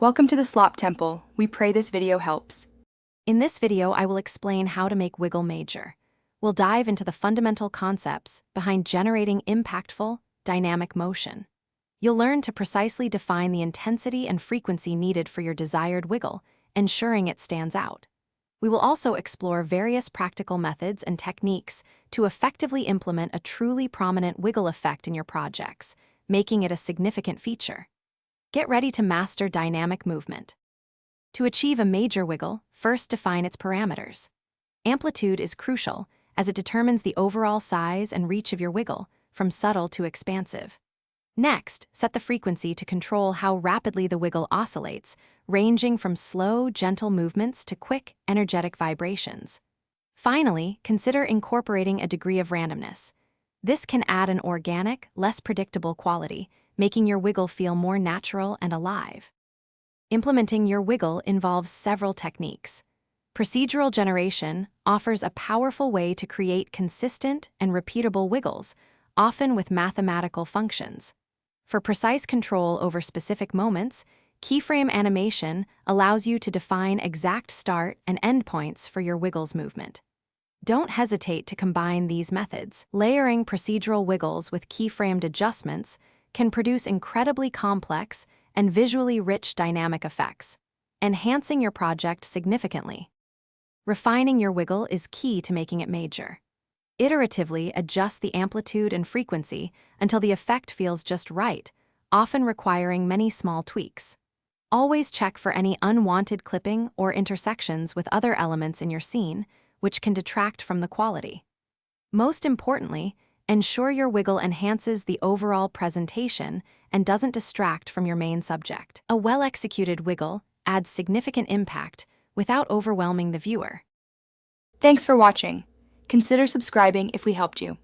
Welcome to the Slop Temple. We pray this video helps. In this video, I will explain how to make wiggle major. We'll dive into the fundamental concepts behind generating impactful, dynamic motion. You'll learn to precisely define the intensity and frequency needed for your desired wiggle, ensuring it stands out. We will also explore various practical methods and techniques to effectively implement a truly prominent wiggle effect in your projects, making it a significant feature. Get ready to master dynamic movement. To achieve a major wiggle, first define its parameters. Amplitude is crucial, as it determines the overall size and reach of your wiggle, from subtle to expansive. Next, set the frequency to control how rapidly the wiggle oscillates, ranging from slow, gentle movements to quick, energetic vibrations. Finally, consider incorporating a degree of randomness. This can add an organic, less predictable quality, making your wiggle feel more natural and alive. Implementing your wiggle involves several techniques. Procedural generation offers a powerful way to create consistent and repeatable wiggles, often with mathematical functions. For precise control over specific moments, keyframe animation allows you to define exact start and end points for your wiggle's movement. Don't hesitate to combine these methods. Layering procedural wiggles with keyframed adjustments can produce incredibly complex and visually rich dynamic effects, enhancing your project significantly. Refining your wiggle is key to making it major. Iteratively adjust the amplitude and frequency until the effect feels just right, often requiring many small tweaks. Always check for any unwanted clipping or intersections with other elements in your scene, which can detract from the quality. Most importantly, ensure your wiggle enhances the overall presentation and doesn't distract from your main subject. A well-executed wiggle adds significant impact without overwhelming the viewer. Thanks for watching. Consider subscribing if we helped you.